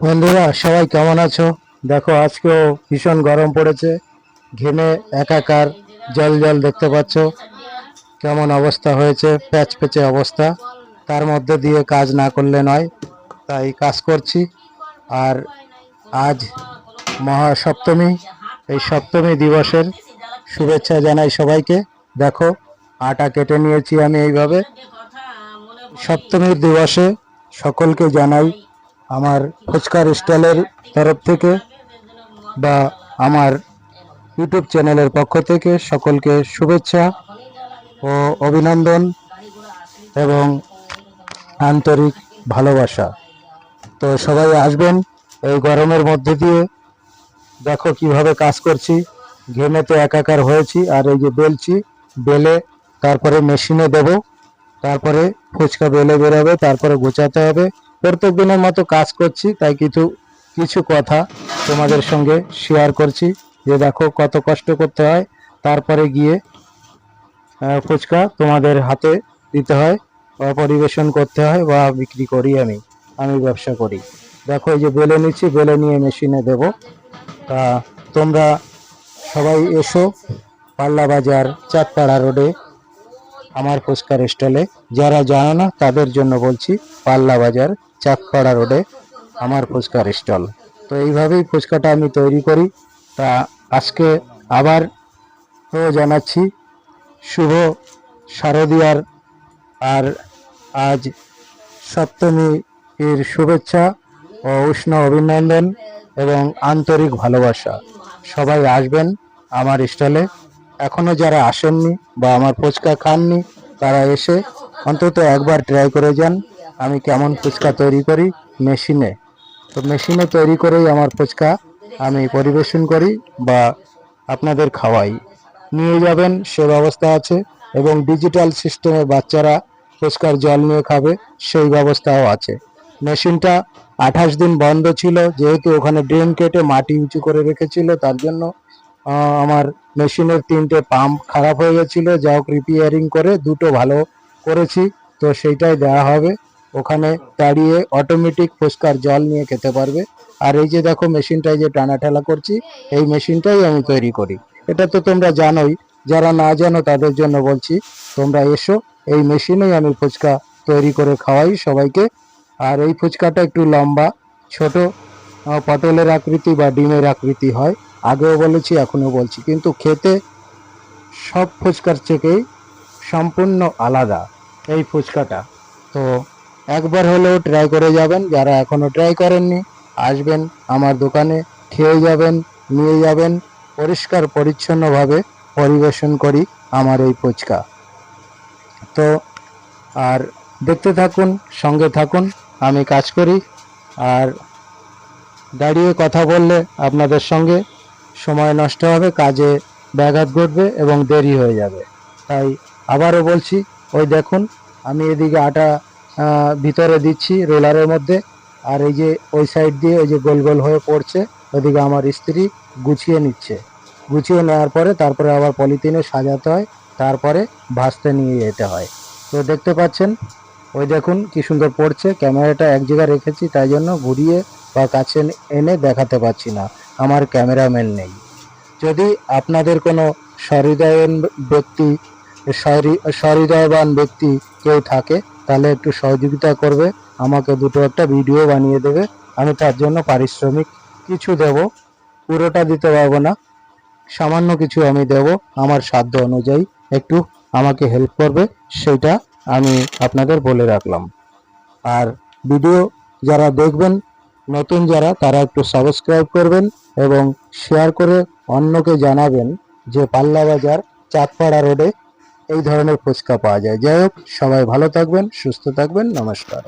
বন্ধুরা সবাই কেমন আছো? দেখো আজকেও ভীষণ গরম পড়েছে, ঘেমে একাকার, জল জল দেখতে পাচ্ছ কেমন অবস্থা হয়েছে, প্যাচ প্যাচে অবস্থা। তার মধ্যে দিয়ে কাজ না করলে নয়, তাই কাজ করছি। আর আজ মহাসপ্তমী, এই সপ্তমী দিবসের শুভেচ্ছা জানাই সবাইকে। দেখো আটা কেটে নিয়েছি আমি এইভাবে। সপ্তমীর দিবসে সকলকে জানাই আমার ফুচকার স্টলের তরফ থেকে বা আমার ইউটিউব চ্যানেলের পক্ষ থেকে সকলকে শুভেচ্ছা ও অভিনন্দন এবং আন্তরিক ভালোবাসা। তো সবাই আসবেন এই গরমের মধ্যে দিয়ে। দেখো কিভাবে কাজ করছি, ঘেমেতে একাকার হয়েছি। আর এই যে বেলছি, বেলে তারপরে মেশিনে দেব, তারপরে ফুচকা বেলে বেরোবে, তারপরে গোছাতে হবে। প্রত্যেক দিনের মতো কাজ করছি, তাই কিছু কিছু কথা তোমাদের সঙ্গে শেয়ার করছি যে দেখো কত কষ্ট করতে হয়, তারপরে গিয়ে ফুচকা তোমাদের হাতে দিতে হয় বা পরিবেশন করতে হয় বা বিক্রি করি আমি ব্যবসা করি। দেখো এই যে বেলে নিচ্ছি, বেলে নিয়ে মেশিনে দেব। তা তোমরা সবাই এসো পাল্লা বাজার চাঁদপাড়া রোডে আমার ফুচকার স্টলে। যারা জানো না তাদের জন্য বলছি, পাল্লা বাজার চাঁদপাড়া রোডে আমার ফুচকার স্টল। তো এইভাবেই ফুচকাটা আমি তৈরি করি। তা আজকে আবার তো জানাচ্ছি শুভ শারদীয়ার আর আজ সপ্তমীর শুভেচ্ছা ও উষ্ণ অভিনন্দন এবং আন্তরিক ভালোবাসা। সবাই আসবেন আমার স্টলে। এখনো যারা আসেননি বা আমার ফুচকা খাননি, তারা এসে অন্তত একবার ট্রাই করে যান আমি কেমন ফুচকা তৈরি করি মেশিনে। তো মেশিনে তৈরি করেই আমার ফুচকা আমি পরিবেশন করি বা আপনাদের খাওয়াই। নিয়ে যাবেন সে ব্যবস্থা আছে, এবং ডিজিটাল সিস্টেমে বাচ্চারা ফুচকার জল নিয়ে খাবে সেই ব্যবস্থাও আছে। মেশিনটা 28 দিন বন্ধ ছিল, যেহেতু ওখানে ড্রেন কেটে মাটি উঁচু করে রেখেছিল, তার জন্য আমার মেশিনের 3টে পাম্প খারাপ হয়ে গেছিল, যা হোক রিপেয়ারিং করে দুটো ভালো করেছি। তো সেইটাই দেওয়া হবে, ওখানে দাঁড়িয়ে অটোমেটিক ফুচকার জল নিয়ে খেতে পারবে। আর এই যে দেখো মেশিনটাই যে টানা ঠেলা করছি, এই মেশিনটাই আমি তৈরি করি। এটা তো তোমরা জানোই, যারা না জানো তাদের জন্য বলছি, তোমরা এসো, এই মেশিনেই আমি ফুচকা তৈরি করে খাওয়াই সবাইকে। আর এই ফুচকাটা একটু লম্বা, ছোট পটলের আকৃতি বা ডিমের আকৃতি হয়। আগেও বলেছি এখনো বলছি, কিন্তু খেতে সব ফুচকার থেকেই সম্পূর্ণ আলাদা এই ফুচকাটা। তো একবার হলেও ট্রাই করে যাবেন, যারা এখনো ট্রাই করেননি আসবেন আমার দোকানে, খেয়ে যাবেন, নিয়ে যাবেন। পরিষ্কার পরিচ্ছন্নভাবে পরিবেশন করি আমার এই ফুচকা। তো আর দেখতে থাকুন, সঙ্গে থাকুন, আমি কাজ করি। আর দাঁড়িয়ে কথা বললে আপনাদের সঙ্গে সময় নষ্ট হবে, কাজে ব্যাঘাত ঘটবে এবং দেরি হয়ে যাবে। তাই আবারও বলছি, ওই দেখুন আমি এদিকে আটা ভিতরে দিচ্ছি রোলারের মধ্যে, আর এই যে ওই সাইড দিয়ে ওই যে গোল গোল হয়ে পড়ছে, ওইদিকে আমার স্ত্রী গুছিয়ে নিচ্ছে। গুছিয়ে নেওয়ার পরে তারপরে আবার পলিথিনে সাজাতে হয়, তারপরে ভাজতে নিয়ে যেতে হয়। তো দেখতে পাচ্ছেন, ওই দেখুন কি সুন্দর পড়ছে। ক্যামেরাটা এক জায়গায় রেখেছি, তাই জন্য ঘুরিয়ে বা কাছে এনে দেখাতে পারছি না, আমার ক্যামেরাম্যান নেই। যদি আপনাদের কোনো সহৃদয়বান ব্যক্তি সহৃদয়বান ব্যক্তি কেউ থাকে, তাহলে একটু সহযোগিতা করবে, আমাকে দুটো একটা ভিডিও বানিয়ে দেবে। আমি তার জন্য পারিশ্রমিক কিছু দেব, পুরোটা দিতে পারবো না, সামান্য কিছু আমি দেব আমার সাধ্য অনুযায়ী। একটু আমাকে হেল্প করবে, সেটা আমি আপনাদের বলে রাখলাম। আর ভিডিও যারা দেখবেন নতুন যারা, তারা একটু সাবস্ক্রাইব করবেন এবং শেয়ার করে অন্যকে জানাবেন যে পাল্লা বাজার চাঁদপাড়া রোডে এই ধরনের ফুচকা পাওয়া যায়। যাই হোক, সবাই ভালো থাকবেন, সুস্থ থাকবেন, নমস্কার।